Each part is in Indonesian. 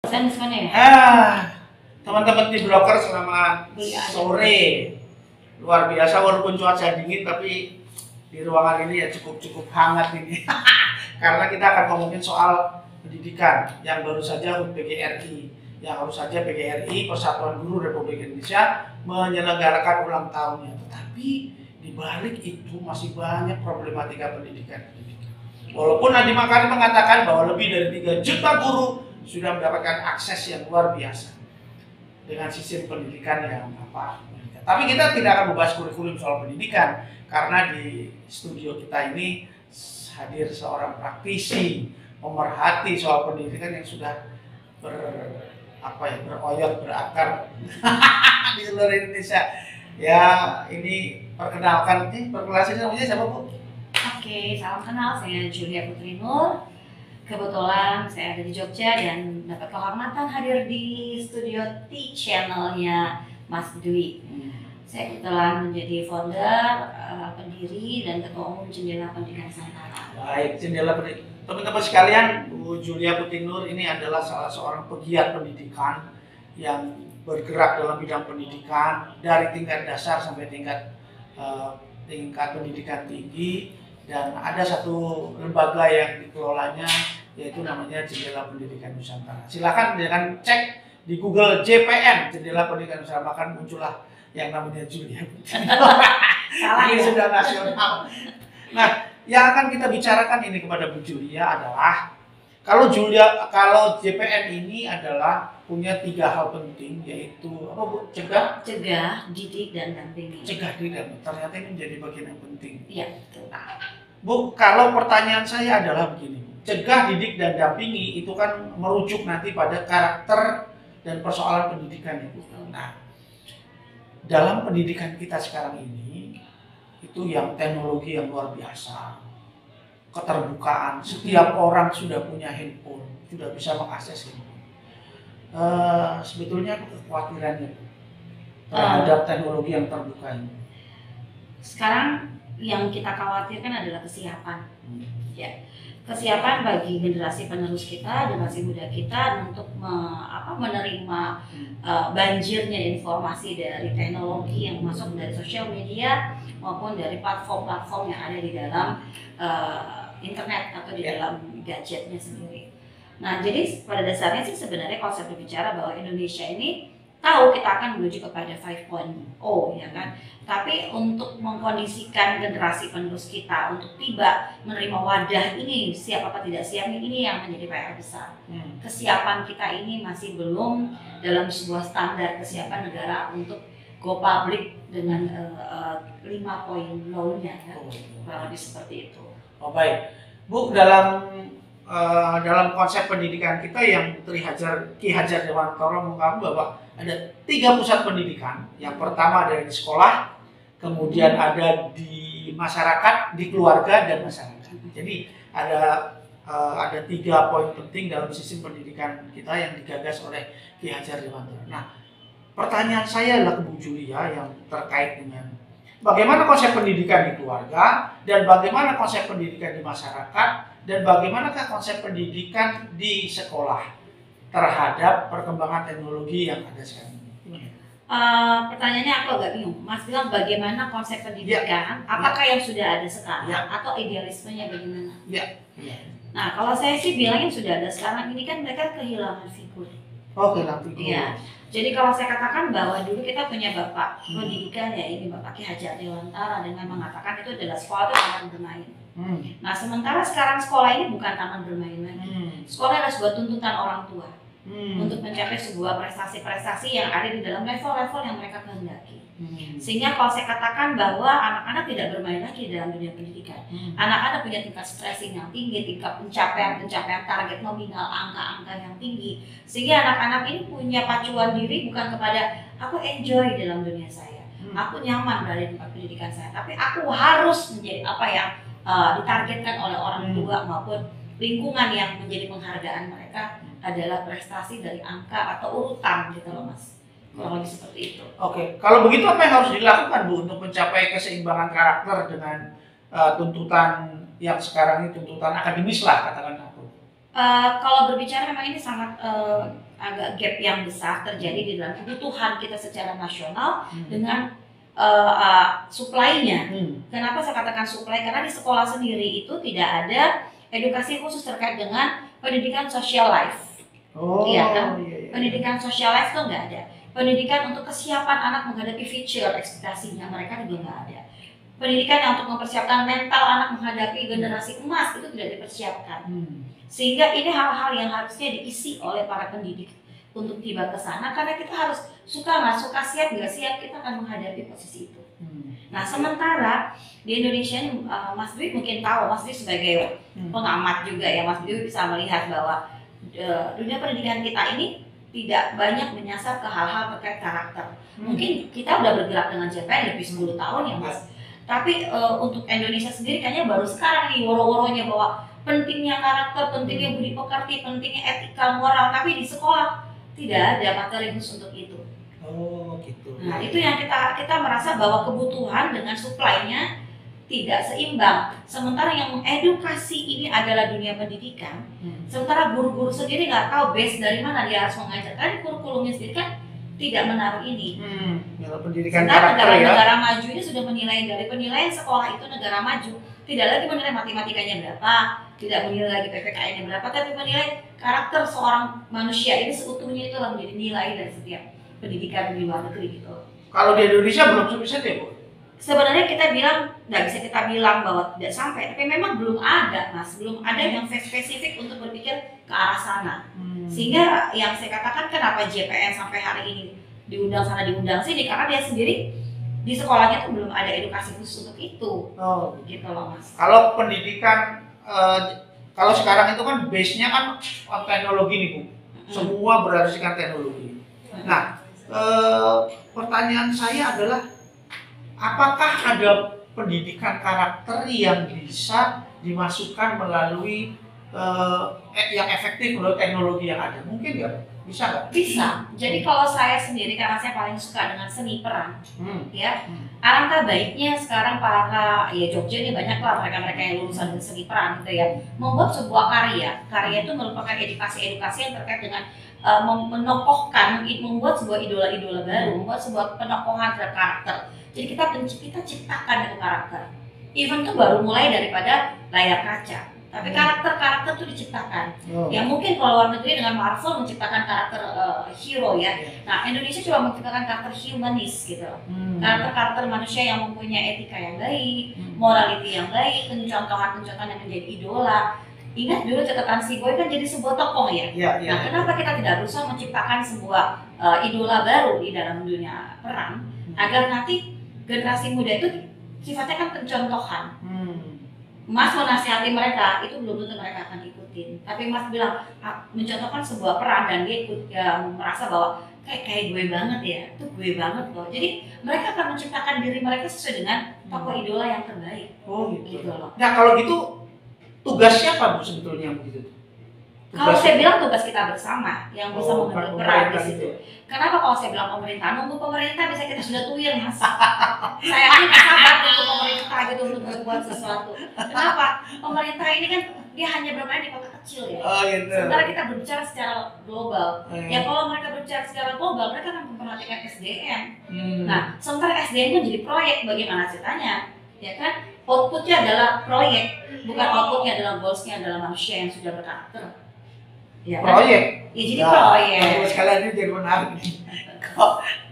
Sana ya? Teman-teman di blogger selamat sore. Luar biasa walaupun cuaca dingin tapi di ruangan ini ya cukup hangat ini. Karena kita akan ngomongin soal pendidikan yang baru saja HUT PGRI. Yang harus saja PGRI Persatuan Guru Republik Indonesia menyelenggarakan ulang tahunnya. Tetapi di balik itu masih banyak problematika pendidikan. Walaupun Nadiem Makarim mengatakan bahwa lebih dari 3 juta guru sudah mendapatkan akses yang luar biasa dengan sistem pendidikan yang apa. Tapi kita tidak akan membahas kurikulum soal pendidikan karena di studio kita ini hadir seorang praktisi pemerhati soal pendidikan yang sudah beroyot berakar di seluruh Indonesia. Ya, ini perkenalkan namanya siapa, Bu? Oke, salam kenal, saya Julia Putri Nur. Kebetulan saya ada di Jogja dan dapat kehormatan hadir di studio T-Channel-nya Mas Dwi. Saya kebetulan menjadi founder, pendiri, dan ketua umum Jendela Pendidikan Nusantara. Baik, Jendela Pendidikan. Teman-teman sekalian, Bu Julia Putri Nur ini adalah salah seorang pegiat pendidikan yang bergerak dalam bidang pendidikan dari tingkat dasar sampai tingkat pendidikan tinggi, dan ada satu lembaga yang dikelolanya yaitu namanya Jendela Pendidikan Nusantara. Silakan dengan cek di Google JPN Jendela Pendidikan Nusantara, maka muncullah yang namanya Julia Putri Nur. Ini sudah nasional. Nah, yang akan kita bicarakan ini kepada Bu Julia adalah kalau JPN ini adalah punya 3 hal penting, yaitu apa, Bu? Cegah, didik, dan dampingi. Cegah, didik, dan ternyata ini menjadi bagian yang penting. Iya, betul. Bu, kalau pertanyaan saya adalah begini, cegah, didik, dan dampingi itu kan merujuk nanti pada karakter dan persoalan pendidikan ya, Bu. Nah, dalam pendidikan kita sekarang ini itu yang teknologi yang luar biasa, keterbukaan, setiap orang sudah punya handphone, sudah bisa mengakses handphone. Sebetulnya kekhawatirannya terhadap teknologi yang terbuka ini. Sekarang yang kita khawatirkan adalah kesiapan. Ya, kesiapan bagi generasi penerus kita, generasi muda kita untuk menerima banjirnya informasi dari teknologi yang masuk dari sosial media maupun dari platform-platform yang ada di dalam internet atau di dalam gadgetnya sendiri. Nah, jadi pada dasarnya sih sebenarnya kalau saya berbicara bahwa Indonesia ini tahu kita akan menuju kepada 5.0 ya kan. Tapi untuk mengkondisikan generasi penerus kita untuk tiba menerima wadah ini, siap apa tidak siap, ini yang menjadi PR besar. Kesiapan kita ini masih belum dalam sebuah standar kesiapan negara untuk go public dengan 5.0-nya ya. Kurang lebih seperti itu. Oh baik, Bu, dalam konsep pendidikan kita yang Ki Hajar Dewantara mengungkapkan bahwa ada 3 pusat pendidikan. Yang pertama ada di sekolah, kemudian ada di masyarakat, di keluarga, dan masyarakat. Jadi ada 3 poin penting dalam sistem pendidikan kita yang digagas oleh Ki Hajar Dewantara. Nah, pertanyaan saya adalah ke Bu Julia yang terkait dengan bagaimana konsep pendidikan di keluarga, dan bagaimana konsep pendidikan di masyarakat, dan bagaimanakah konsep pendidikan di sekolah terhadap perkembangan teknologi yang ada sekarang ini? Pertanyaannya aku agak bingung. Mas bilang bagaimana konsep pendidikan, apakah yang sudah ada sekarang atau idealismenya bagaimana? Nah, kalau saya sih bilangnya sudah ada sekarang, ini kan mereka kehilangan figur. Oh, kehilangan figur. Iya. Jadi kalau saya katakan bahwa dulu kita punya bapak pendidikan ya ini Bapak Ki Hajar Dewantara dengan mengatakan itu adalah sekolah itu taman bermain. Nah, sementara sekarang sekolah ini bukan taman bermain lagi. Sekolah adalah sebuah tuntutan orang tua untuk mencapai sebuah prestasi-prestasi yang ada di dalam level-level yang mereka kehendaki. Sehingga kalau saya katakan bahwa anak-anak tidak bermain lagi dalam dunia pendidikan. Anak-anak punya tingkat stressing yang tinggi, tingkat pencapaian target nominal, angka-angka yang tinggi. Sehingga anak-anak ini punya pacuan diri bukan kepada aku enjoy dalam dunia saya, aku nyaman berada di tempat pendidikan saya, tapi aku harus menjadi apa yang ditargetkan oleh orang tua maupun lingkungan yang menjadi penghargaan mereka adalah prestasi dari angka atau urutan gitu loh Mas. Kurang lebih seperti itu. Oke, kalau begitu apa yang harus dilakukan Bu untuk mencapai keseimbangan karakter dengan tuntutan yang sekarang ini tuntutan akademis lah katakan aku? Kalau berbicara memang ini sangat agak gap yang besar terjadi di dalam kebutuhan kita secara nasional dengan supply-nya. Kenapa saya katakan supply? Karena di sekolah sendiri itu tidak ada edukasi khusus terkait dengan pendidikan social life. Iya kan? Pendidikan social life itu nggak ada. Pendidikan untuk kesiapan anak menghadapi future ekspektasinya mereka juga nggak ada. Pendidikan yang untuk mempersiapkan mental anak menghadapi generasi emas itu tidak dipersiapkan. Sehingga ini hal-hal yang harusnya diisi oleh para pendidik untuk tiba ke sana, karena kita harus suka nggak suka, siap nggak siap, kita akan menghadapi posisi itu. Nah, sementara di Indonesia ini, Mas Dwi mungkin tahu, Mas Dwi sebagai pengamat juga ya, Mas Dwi bisa melihat bahwa dunia pendidikan kita ini tidak banyak menyasar ke hal-hal terkait karakter. Mungkin kita udah bergerak dengan JPN lebih 10 tahun ya Mas. Tapi untuk Indonesia sendiri kayaknya baru sekarang nih woro-woronya bahwa pentingnya karakter, pentingnya budi pekerti, pentingnya etika moral. Tapi di sekolah tidak ada materi khusus untuk itu. Oh gitu. Nah itu yang kita merasa bahwa kebutuhan dengan supply-nya tidak seimbang. Sementara yang mengedukasi ini adalah dunia pendidikan. Sementara guru-guru sendiri nggak tahu base dari mana dia harus mengajar. Karena kurikulumnya sendiri kan tidak menaruh ini. Kalau pendidikan karakter ya. Negara maju ini sudah menilai dari penilaian sekolah itu negara maju. Tidak lagi menilai matematikanya berapa, tidak menilai lagi PPKN-nya berapa, tapi menilai karakter seorang manusia ini seutuhnya itu menjadi nilai dari setiap pendidikan di luar negeri gitu. Kalau di Indonesia belum sufisien ya Bu? Sebenarnya kita bilang, nggak bisa kita bilang bahwa tidak sampai, tapi memang belum ada Mas, belum ada yang spesifik untuk berpikir ke arah sana. Sehingga yang saya katakan kenapa JPN sampai hari ini diundang sana diundang sini, karena dia sendiri di sekolahnya tuh belum ada edukasi khusus untuk itu. Gitu loh Mas. Kalau pendidikan, kalau sekarang itu kan base-nya kan teknologi nih Bu. Semua berasaskan teknologi. Nah, pertanyaan saya adalah apakah ada pendidikan karakter yang bisa dimasukkan melalui yang efektif melalui teknologi yang ada? Mungkin nggak? Bisa nggak? Bisa. Jadi kalau saya sendiri, karena saya paling suka dengan seni peran, ya, alangkah baiknya sekarang para ya Jogja ini banyak lah mereka yang lulusan seni peran gitu ya, membuat sebuah karya itu merupakan edukasi yang terkait dengan menokohkan, membuat sebuah idola-idola baru, membuat sebuah penokohan terhadap karakter. Jadi kita ciptakan itu karakter. Even itu baru mulai daripada layar kaca. Tapi karakter itu diciptakan. Ya mungkin kalau luar negeri dengan Marvel menciptakan karakter hero ya. Nah Indonesia coba menciptakan karakter humanis gitu. Karakter manusia yang mempunyai etika yang baik, morality yang baik, pencontohan yang menjadi idola. Ingat dulu catatan si Boy kan jadi sebuah tokoh ya. Nah kenapa kita tidak berusaha menciptakan sebuah idola baru di dalam dunia peran agar nanti generasi muda itu sifatnya kan pencontohan. Mas menasihati mereka, itu belum tentu mereka akan ikutin. Tapi Mas bilang mencontohkan sebuah peran dan dia ikut merasa bahwa kayak gue banget ya, itu gue banget loh. Jadi mereka akan menciptakan diri mereka sesuai dengan tokoh idola yang terbaik. Gitu loh. Nah kalau gitu tugas siapa Bu sebetulnya begitu? Kalau saya bilang tugas kita bersama yang bisa mengambil peran di situ. Kenapa kalau saya bilang pemerintah? Nunggu pemerintah bisa kita sudah tuir Mas. Saya ini nggak sabar nunggu pemerintah gitu untuk berbuat sesuatu. Kenapa? Pemerintah ini kan dia hanya bermain di kota kecil ya. Gitu. Sementara kita berbicara secara global. Ya kalau mereka berbicara secara global, mereka akan memperhatikan SDM. Nah, sementara SDM itu jadi proyek, bagaimana ceritanya? Ya kan? Outputnya adalah proyek, bukan outputnya adalah goalsnya adalah manusia yang sudah berkarakter. Ya, proyek? Ya jadi proyek. Sekalian ini jadi menarik nih.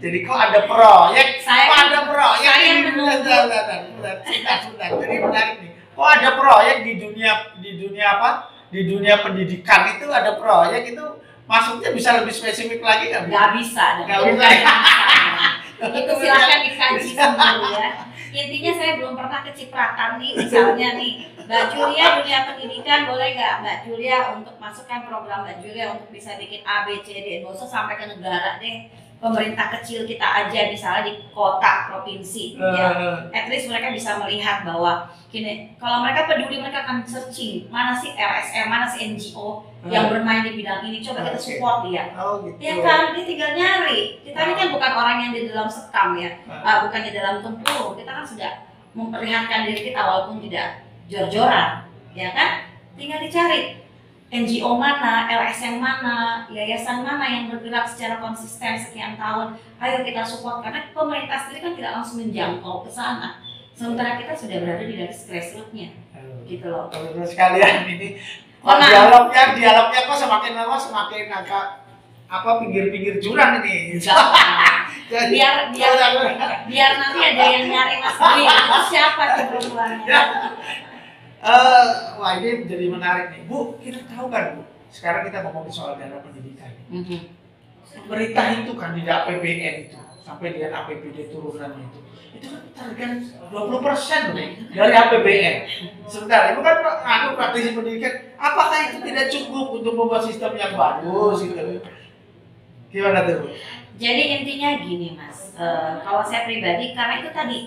Jadi kok ada proyek? Kok ada proyek? Saya menunggu. Sebentar. Jadi menarik nih. Kok ada proyek di dunia apa? Di dunia pendidikan itu ada proyek itu maksudnya bisa lebih spesifik lagi nggak? Nggak bisa. Itu silakan dikaji sendiri ya. Intinya saya belum pernah kecipratan nih, misalnya nih Mbak Julia dunia pendidikan boleh nggak Mbak Julia untuk masukkan program Mbak Julia untuk bisa bikin A, B, C, D, nggak usah sampai ke negara deh. Pemerintah kecil kita aja misalnya di kota, provinsi ya. At least mereka bisa melihat bahwa gini, kalau mereka peduli mereka akan searching mana sih LSM, mana sih NGO yang bermain di bidang ini, coba kita support dia. Gitu. Ya kan, dia tinggal nyari. Kita ini kan bukan orang yang di dalam sekam ya, bukan di dalam tempurung. Kita kan sudah memperlihatkan diri kita walaupun tidak jor-joran, ya kan? Tinggal dicari NGO mana, LSM mana, yayasan mana yang bergerak secara konsisten sekian tahun, ayo kita support, karena pemerintah sendiri kan tidak langsung menjangkau ke sana, sementara kita sudah berada di garis grassroots-nya, gitu loh. Terus sekalian ini dialognya kok semakin lama semakin agak pinggir-pinggir jurang ini. biar nanti ada yang nyari Mas Dwi, itu siapa tuh perempuannya? Wah ini jadi menarik nih, Bu. Kita tahu kan, Bu. Sekarang kita ngomongin soal dana pendidikan. Pemerintah itu kan di APBN itu sampai dengan APBD turunannya itu kan target 20% loh dari APBN. Sebentar, itu kan praktisi pendidikan. Apakah itu tidak cukup untuk membuat sistem yang bagus gitu? Gimana tuh, Bu? Jadi intinya gini Mas, kalau saya pribadi, karena itu tadi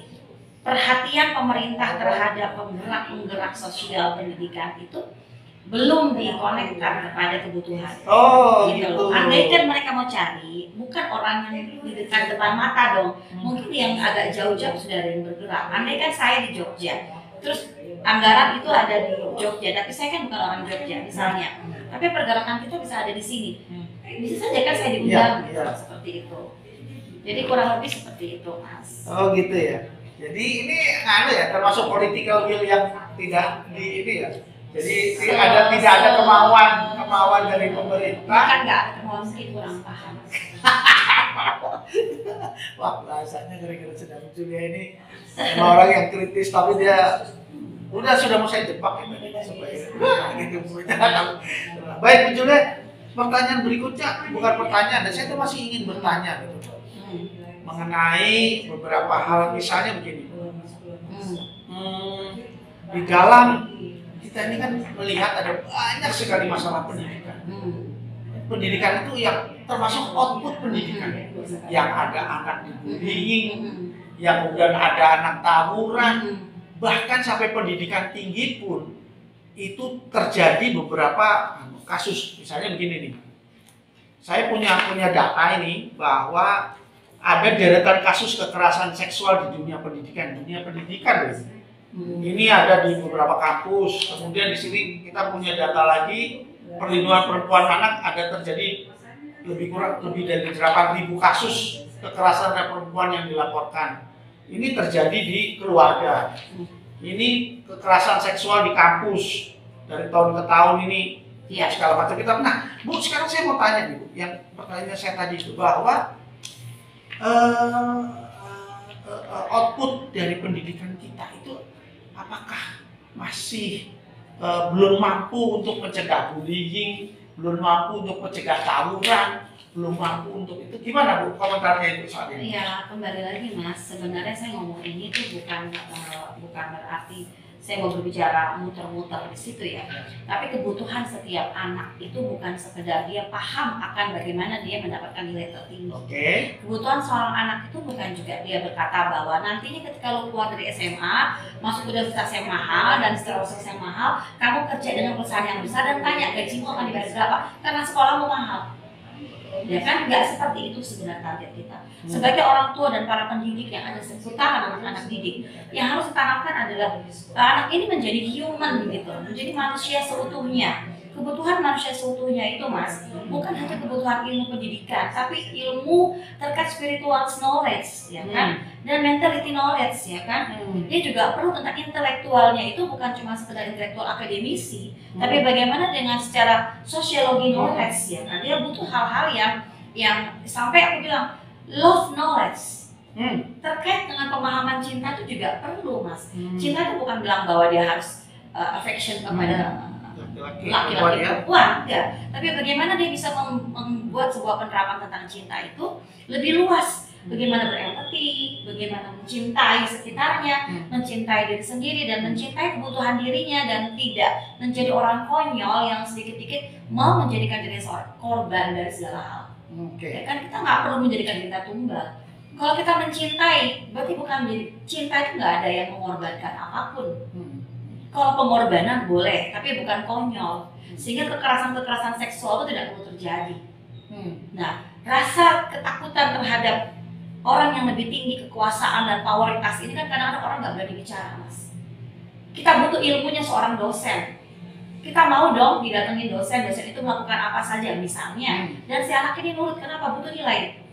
perhatian pemerintah terhadap penggerak sosial pendidikan itu belum dikonekkan kepada kebutuhan. Oh, gitu. Andai kan mereka mau cari, bukan orang yang di dekat depan mata dong. Mungkin yang agak jauh-jauh sudah ada yang bergerak. Andai kan saya di Jogja, terus anggaran itu ada di Jogja, tapi saya kan bukan orang Jogja misalnya. Tapi pergerakan kita bisa ada di sini. Bisa saja kan saya diundang seperti itu. Jadi kurang lebih seperti itu, Mas. Oh gitu ya. Jadi ini termasuk political will yang tidak di ini ya. Jadi tidak ada kemauan dari pemerintah. Kan nggak ada kemauan, mungkin kurang paham. Wah rasanya gara-gara sedang Julia ini orang yang kritis, tapi dia sudah mau saya jebak ini supaya gitu. Baik Bu Julia. Pertanyaan berikutnya bukan pertanyaan, dan saya tuh masih ingin bertanya gitu mengenai beberapa hal, misalnya begini. Di dalam kita ini kan melihat ada banyak sekali masalah pendidikan. Pendidikan itu yang termasuk output pendidikan, yang ada anak dibullying, yang kemudian ada anak tawuran, bahkan sampai pendidikan tinggi pun itu terjadi beberapa kasus. Misalnya begini nih, saya punya data ini bahwa ada deretan kasus kekerasan seksual di dunia pendidikan loh. Ini ada di beberapa kampus. Kemudian di sini kita punya data lagi perlindungan perempuan anak, ada terjadi lebih dari 8.000 kasus kekerasan terhadap perempuan yang dilaporkan. Ini terjadi di keluarga. Ini kekerasan seksual di kampus dari tahun ke tahun ini. Ya, segala macam kita. Nah, Bu, sekarang saya mau tanya nih, Bu, yang pertanyaannya saya tadi itu bahwa output dari pendidikan kita itu apakah masih belum mampu untuk mencegah bullying, belum mampu untuk mencegah tawuran, belum mampu untuk itu. Gimana Bu komentarnya itu saat ini? Iya, kembali lagi Mas, sebenarnya saya ngomong ini tuh bukan berarti saya mau berbicara muter-muter di situ ya. Tapi kebutuhan setiap anak itu bukan sekedar dia paham akan bagaimana dia mendapatkan nilai tertinggi. Kebutuhan seorang anak itu bukan juga dia berkata bahwa nantinya ketika lo keluar dari SMA, masuk universitas yang mahal dan setelah sukses yang mahal, kamu kerja dengan perusahaan yang besar dan tanya gajimu akan dibayar berapa karena sekolahmu mahal. Ya kan, nggak seperti itu sebenarnya target kita. Sebagai orang tua dan para pendidik yang ada seputaran anak-anak didik, yang harus ditanamkan adalah anak ini menjadi human gitu, menjadi manusia seutuhnya. Kebutuhan manusia seutuhnya itu Mas, bukan hanya kebutuhan ilmu pendidikan, tapi ilmu terkait spiritual knowledge, ya kan, dan mentality knowledge, ya kan. Dia juga perlu tentang intelektualnya, itu bukan cuma sekedar intelektual akademisi, tapi bagaimana dengan secara sosiologi knowledge, ya kan. Dia butuh hal-hal yang sampai aku bilang love knowledge. Terkait dengan pemahaman cinta itu juga perlu Mas. Cinta itu bukan bilang bahwa dia harus affection kepada laki-laki perempuan, enggak. Tapi bagaimana dia bisa membuat sebuah penerapan tentang cinta itu lebih luas. Bagaimana berempati, bagaimana mencintai sekitarnya, mencintai diri sendiri dan mencintai kebutuhan dirinya, dan tidak menjadi orang konyol yang sedikit-sedikit mau menjadikan diri seorang korban dari segala hal. Ya kan, kita nggak perlu menjadikan diri kita tumbal. Kalau kita mencintai, berarti bukan menjadi cinta itu nggak ada yang mengorbankan apapun. Kalau pengorbanan boleh, tapi bukan konyol. Sehingga kekerasan-kekerasan seksual itu tidak perlu terjadi. Nah, rasa ketakutan terhadap orang yang lebih tinggi kekuasaan dan poweritas ini kan kadang-kadang orang nggak berani bicara Mas. Kita butuh ilmunya seorang dosen. Kita mau dong didatengin dosen itu melakukan apa saja misalnya, dan si anak ini nurut, kenapa? Butuh nilai.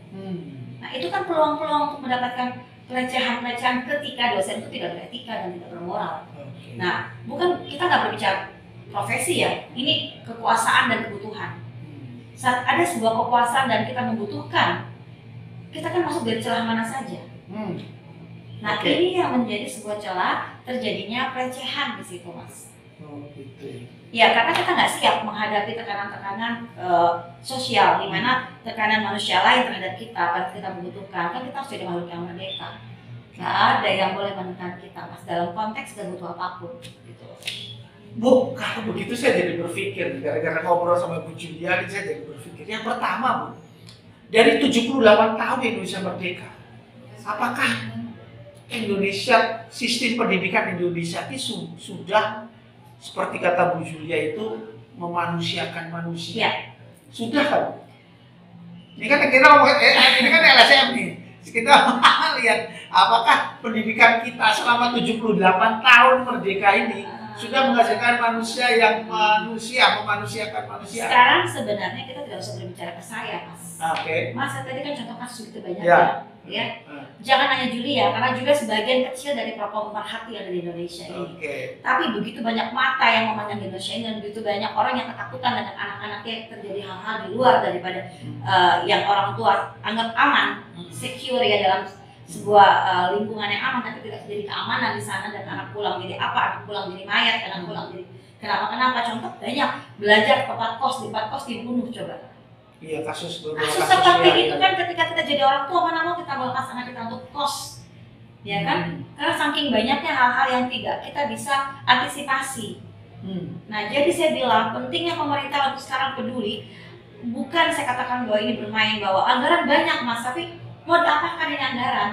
Nah itu kan peluang-peluang untuk mendapatkan pelecehan-pelecehan ketika dosen itu tidak beretika dan tidak bermoral. Nah bukan, kita nggak berbicara profesi ya, ini kekuasaan dan kebutuhan. Saat ada sebuah kekuasaan dan kita membutuhkan, kita kan masuk dari celah mana saja. Nah ini yang menjadi sebuah celah terjadinya pelecehan di situ, Mas. Ya, karena kita nggak siap menghadapi tekanan-tekanan sosial, di mana tekanan manusia lain terhadap kita pada kita membutuhkan. Kan kita harus jadi makhluk yang merdeka. Nggak ada yang boleh menekan kita, Mas, dalam konteks dan butuh apapun. Gitu. Bu, kalau begitu saya jadi berpikir, gara-gara ngobrol sama Bu Julia, saya jadi berpikir. Yang pertama, Bu, dari 78 tahun Indonesia merdeka, apakah Indonesia, sistem pendidikan Indonesia ini sudah seperti kata Bu Julia itu memanusiakan manusia? Ya. Sudah kan? Ini kan kita ini kan LSM nih. Kita lihat apakah pendidikan kita selama 78 tahun merdeka ini sudah menghasilkan manusia yang memanusiakan manusia. Sekarang sebenarnya kita tidak usah berbicara ke saya, Mas. Mas, tadi kan contoh kasus itu banyak ya. Jangan hanya Julia, karena juga sebagian kecil dari pemerhati yang ada di Indonesia ini. Tapi begitu banyak mata yang memandang Indonesia ini, dan begitu banyak orang yang ketakutan dengan anak-anaknya terjadi hal-hal di luar daripada yang orang tua anggap aman, secure ya dalam sebuah lingkungan yang aman, tapi tidak terjadi keamanan di sana, dan anak pulang jadi apa? Anak pulang jadi mayat, anak pulang jadi kenapa? Contoh banyak, belajar tempat kos, di tempat kos dibunuh, coba. Iya, kasus seperti itu kan ketika kita jadi orang tua, mana mau kita melepas anak kita untuk kos, ya kan? Karena saking banyaknya hal-hal yang tidak kita bisa antisipasi. Nah, jadi saya bilang pentingnya pemerintah untuk sekarang peduli. Bukan saya katakan bahwa ini bermain bahwa anggaran banyak, Mas, tapi mau diapakan ini anggaran?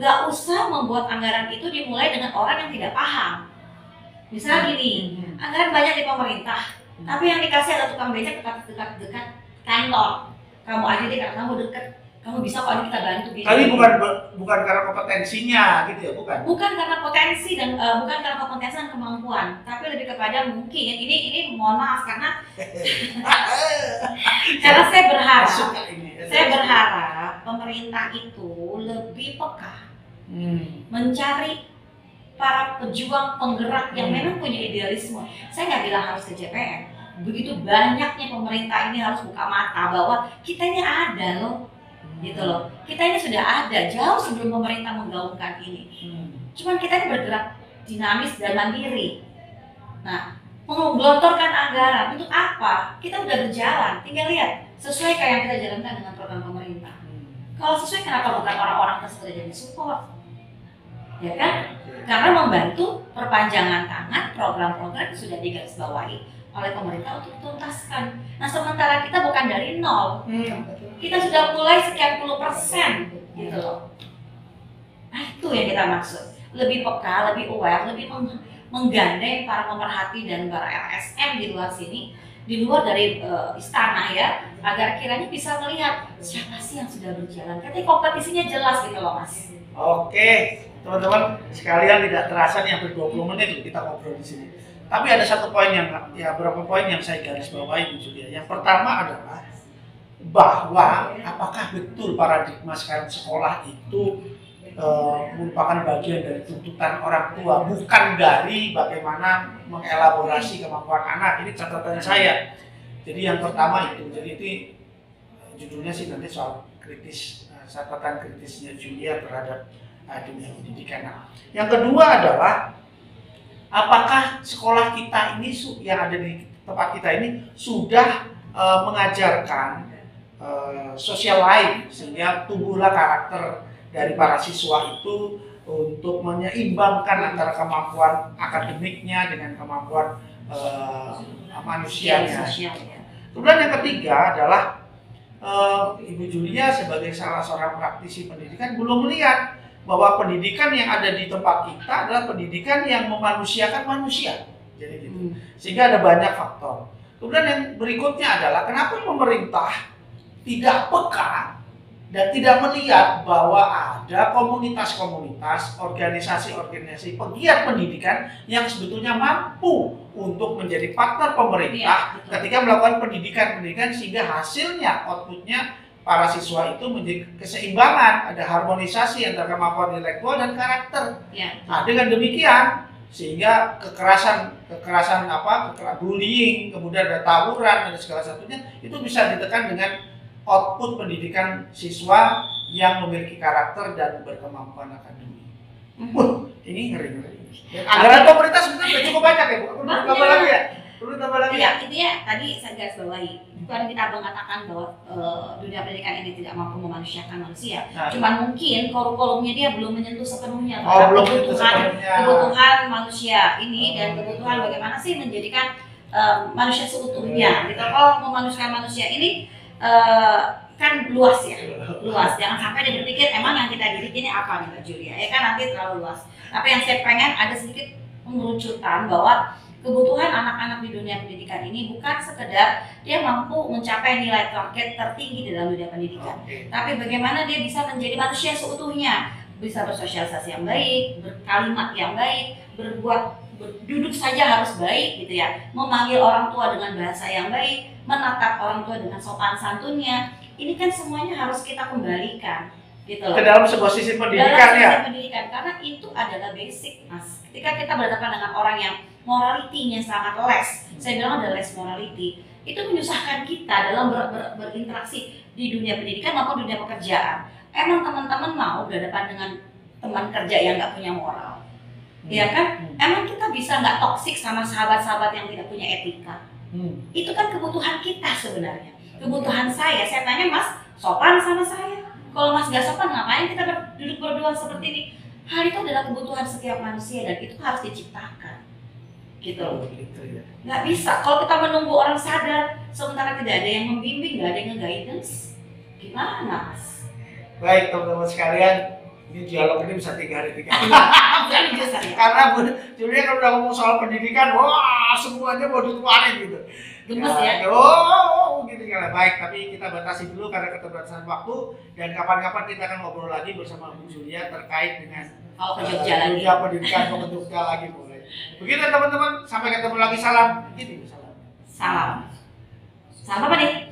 Nggak usah membuat anggaran itu dimulai dengan orang yang tidak paham. Misalnya gini, anggaran banyak di pemerintah, tapi yang dikasih ada tukang becak dekat kantor. Kamu aja deh, karena kamu dekat, kamu bisa kok kita bantu. Tapi bukan karena kompetensinya gitu ya, bukan? Bukan karena potensi dan bukan karena kompetensi dan kemampuan, tapi lebih kepada mungkin ini mohon maaf karena karena saya berharap pemerintah itu lebih peka mencari para pejuang penggerak yang memang punya idealisme. Saya nggak bilang harus ke JPN. Begitu banyaknya pemerintah ini harus buka mata bahwa kita ini ada loh, gitu loh. Kita ini sudah ada jauh sebelum pemerintah menggaungkan ini. Cuman kita ini bergerak dinamis dan mandiri. Nah, menggelontorkan anggaran untuk apa? Kita udah berjalan, tinggal lihat sesuai kayak yang kita jalankan dengan program pemerintah. Kalau sesuai, kenapa bukan orang-orang tersebut jadi support? Ya kan? Karena membantu perpanjangan tangan program-program yang sudah digarisbawahi oleh pemerintah untuk dituntaskan. Nah, sementara kita bukan dari nol, kita sudah mulai sekian %, gitu loh. Nah, itu yang kita maksud. Lebih peka, lebih aware, lebih menggandeng para pemerhati dan para LSM di luar sini, di luar dari istana ya, agar kiranya bisa melihat siapa sih yang sudah berjalan. Katanya kompetisinya jelas gitu loh, Mas. Oke, teman-teman sekalian, tidak terasa nih hampir 20 menit kita ngobrol di sini. Tapi ada satu poin beberapa poin yang saya garis bawahi, Bu Julia. Yang pertama adalah bahwa apakah betul paradigma sekarang sekolah itu merupakan bagian dari tuntutan orang tua, bukan dari bagaimana mengelaborasi kemampuan anak. Ini catatan saya. Jadi yang pertama itu, jadi itu judulnya sih nanti soal kritis, catatan kritisnya Julia terhadap dunia pendidikan. Yang kedua adalah apakah sekolah kita ini yang ada di tempat kita ini sudah mengajarkan social life, sehingga tumbuhlah karakter dari para siswa itu untuk menyeimbangkan antara kemampuan akademiknya dengan kemampuan manusianya. Kemudian yang ketiga adalah Ibu Julia sebagai salah seorang praktisi pendidikan belum melihat bahwa pendidikan yang ada di tempat kita adalah pendidikan yang memanusiakan manusia. Jadi gitu. Sehingga ada banyak faktor. Kemudian yang berikutnya adalah kenapa pemerintah tidak peka dan tidak melihat bahwa ada komunitas-komunitas, organisasi-organisasi pegiat pendidikan yang sebetulnya mampu untuk menjadi partner pemerintah ketika melakukan pendidikan-pendidikan sehingga hasilnya, outputnya para siswa itu menjadi keseimbangan, ada harmonisasi antara kemampuan intelektual dan karakter. Nah, dengan demikian sehingga kekerasan bullying, kemudian ada tawuran dan segala satunya itu bisa ditekan dengan output pendidikan siswa yang memiliki karakter dan berkemampuan akademik. Ini ngeri-ngeri. Anggaran pemerintah sebenarnya cukup banyak ya, Bu. Perlu tambah lagi ya? Perlu tambah lagi ya? Intinya tadi saya garis bawahi, bukan kita mengatakan bahwa dunia pendidikan ini tidak mampu memanusiakan manusia. Cuman mungkin kurikulumnya dia belum menyentuh sepenuhnya kebutuhan manusia ini dan kebutuhan bagaimana sih menjadikan manusia seutuhnya. Gitu. Kalau memanusiakan manusia ini kan luas ya, luas. Jangan sampai dia berpikir emang yang kita didik ini apa nih Mbak Julia, ya kan nanti terlalu luas. Tapi yang saya pengen ada sedikit pengerucutan bahwa kebutuhan anak-anak di dunia pendidikan ini bukan sekedar dia mampu mencapai nilai target tertinggi dalam dunia pendidikan, tapi bagaimana dia bisa menjadi manusia seutuhnya, bisa bersosialisasi yang baik, berkalimat yang baik, duduk saja harus baik gitu ya, memanggil orang tua dengan bahasa yang baik, menatap orang tua dengan sopan santunnya. Ini kan semuanya harus kita kembalikan gitu loh. Ke dalam sebuah sistem pendidikan ya. Pendidikan, karena itu adalah basic, Mas. Ketika kita berhadapan dengan orang yang morality-nya sangat less, saya bilang ada less morality, itu menyusahkan kita dalam berinteraksi di dunia pendidikan maupun dunia pekerjaan. Emang teman-teman mau berhadapan dengan teman kerja yang nggak punya moral? Ya kan? Emang kita bisa nggak toksik sama sahabat-sahabat yang tidak punya etika? Itu kan kebutuhan kita sebenarnya. Kebutuhan saya tanya Mas, sopan sama saya. Kalau Mas nggak sopan, ngapain kita duduk berdua seperti ini? Hal itu adalah kebutuhan setiap manusia dan itu harus diciptakan. Gitu loh. Nggak bisa. Kalau kita menunggu orang sadar, sementara tidak ada yang membimbing, nggak ada yang nge-guidance, gimana Mas? Baik teman-teman sekalian, ini dialog ini bisa 3 hari. Karena Bu Julia kan udah ngomong soal pendidikan, wah semuanya mau dikeluarin gitu. Gemes ya? Gitu kan. Baik, tapi kita batasi dulu karena keterbatasan waktu dan kapan-kapan kita akan ngobrol lagi bersama Bu Julia terkait dengan pendidikan ke Jogja lagi boleh. Begitu teman-teman, sampai ketemu lagi, salam. Salam. Salam apa nih?